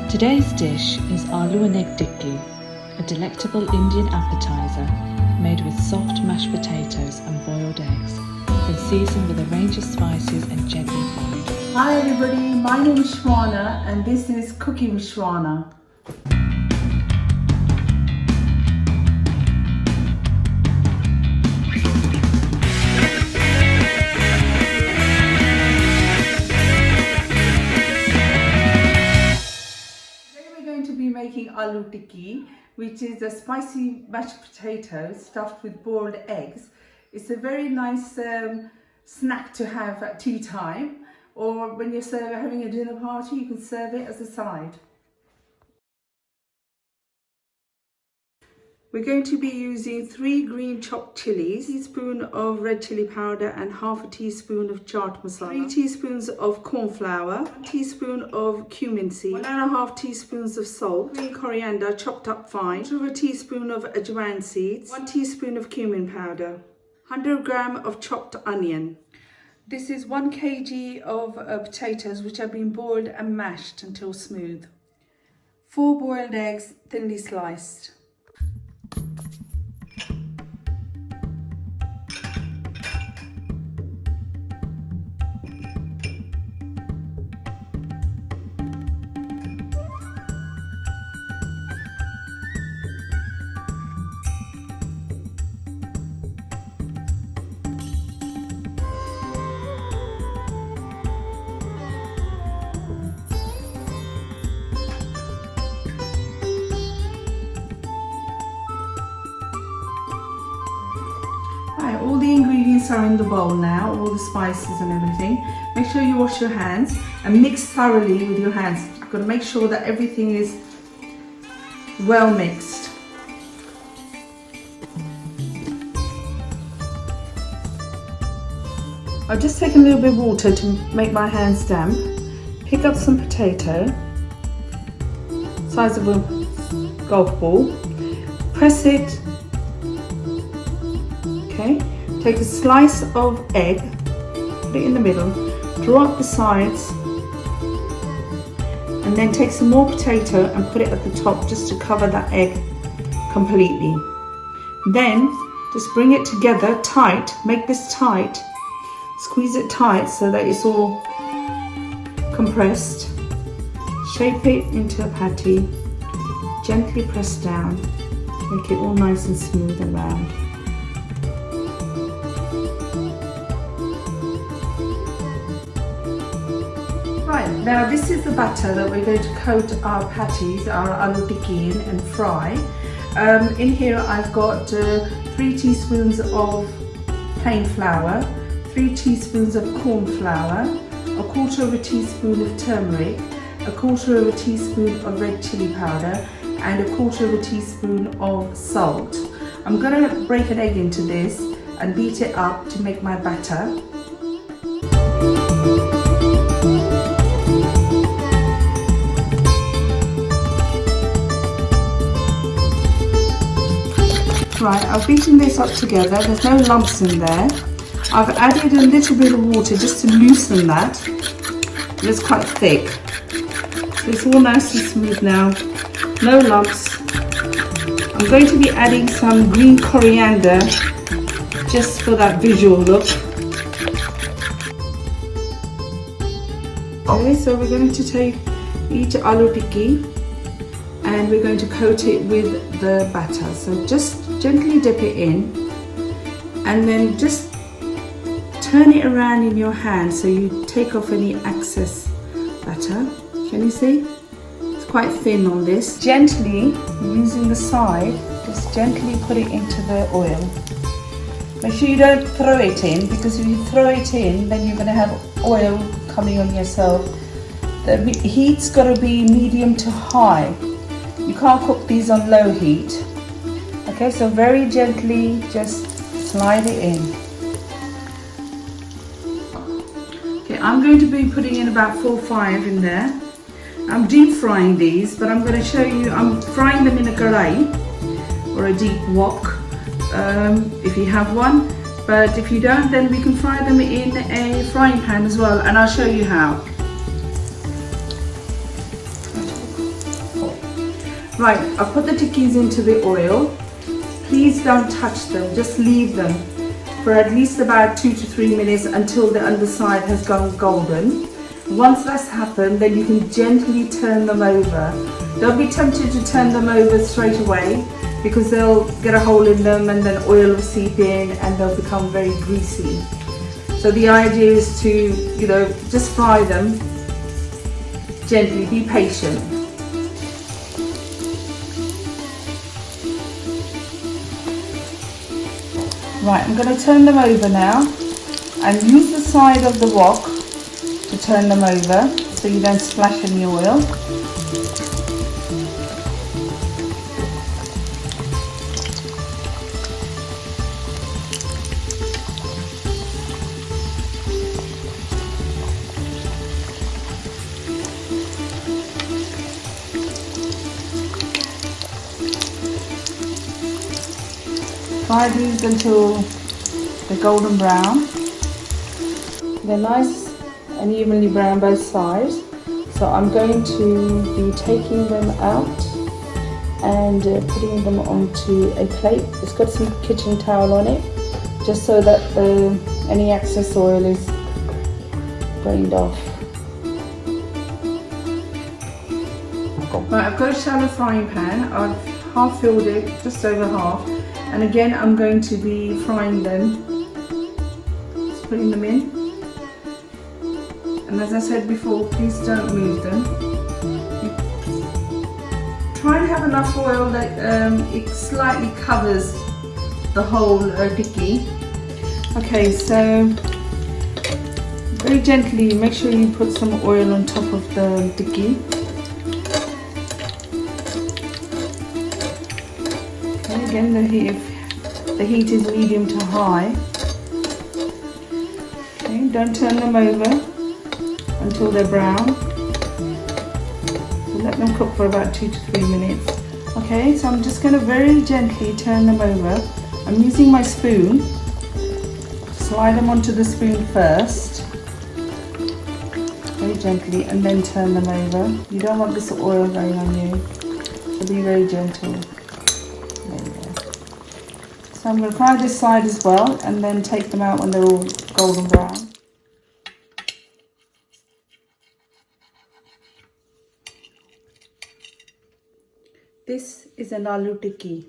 Today's dish is Aloo Egg Tikki, a delectable Indian appetizer made with soft mashed potatoes and boiled eggs, then seasoned with a range of spices and gently fried. Hi everybody, my name is Shwana and this is Cooking with Shwana. Making Aloo Tikki, which is a spicy mashed potato stuffed with boiled eggs. It's a very nice snack to have at tea time, or when you're having a dinner party, you can serve it as a side. We're going to be using 3 green chopped chilies, a teaspoon of red chili powder and half a teaspoon of chaat masala, 3 teaspoons of corn flour, 1 teaspoon of cumin seed, 1.5 teaspoons of salt, green coriander chopped up fine, 1/4 teaspoon of ajwain seeds, 1 teaspoon of cumin powder, 100 gram of chopped onion. This is 1 kg of potatoes which have been boiled and mashed until smooth. 4 boiled eggs thinly sliced. All the ingredients are in the bowl now, all the spices and everything. Make sure you wash your hands and mix thoroughly with your hands. You've got to make sure that everything is well mixed. I'll just take a little bit of water to make my hands damp. Pick up some potato, size of a golf ball. Press it. Okay. Take a slice of egg, put it in the middle, draw up the sides, and then take some more potato and put it at the top just to cover that egg completely. Then just bring it together tight, make this tight, squeeze it tight so that it's all compressed. Shape it into a patty, gently press down, make it all nice and smooth and round. Right, now this is the batter that we're going to coat our patties, our aloo tikki in and fry. In here I've got 3 teaspoons of plain flour, 3 teaspoons of corn flour, 1/4 teaspoon of turmeric, 1/4 teaspoon of red chili powder, and 1/4 teaspoon of salt. I'm going to break an egg into this and beat it up to make my batter. Right, I've beaten this up together, there's no lumps in there. I've added a little bit of water just to loosen that. It's quite thick. So it's all nice and smooth now, no lumps. I'm going to be adding some green coriander just for that visual look. Okay, so we're going to take each aloo tikki and we're going to coat it with the batter. So just gently dip it in and then just turn it around in your hand so you take off any excess batter. Can you see? It's quite thin on this. Gently, using the side, just gently put it into the oil. Make sure you don't throw it in, because if you throw it in, then you're going to have oil coming on yourself. The heat's got to be medium to high. You can't cook these on low heat. Okay, so very gently just slide it in. Okay, I'm going to be putting in about 4 or 5 in there. I'm deep frying these, but I'm going to show you, I'm frying them in a karai or a deep wok if you have one. But if you don't, then we can fry them in a frying pan as well, and I'll show you how. Right, I've put the tikkis into the oil. Please don't touch them, just leave them for at least about 2 to 3 minutes until the underside has gone golden. Once that's happened, then you can gently turn them over. Don't be tempted to turn them over straight away because they'll get a hole in them and then oil will seep in and they'll become very greasy. So the idea is to, just fry them gently, be patient. Right, I'm going to turn them over now and use the side of the wok to turn them over so you don't splash any oil. Fry these until they're golden brown. They're nice and evenly brown both sides. So I'm going to be taking them out and putting them onto a plate. It's got some kitchen towel on it, just so that any excess oil is drained off. Right, I've got a shallow frying pan. I've half filled it, just over half. And again, I'm going to be frying them, just putting them in. And as I said before, please don't move them. Try and have enough oil that it slightly covers the whole tikki. Okay, so very gently make sure you put some oil on top of the tikki. Again, the heat is medium to high. Okay, don't turn them over until they're brown. So let them cook for about 2 to 3 minutes. Okay, so I'm just going to very gently turn them over. I'm using my spoon. Slide them onto the spoon first, very gently, and then turn them over. You don't want this oil going on you, so be very gentle. There you go. So I'm going to fry this side as well and then take them out when they're all golden brown. This is an aloo tikki.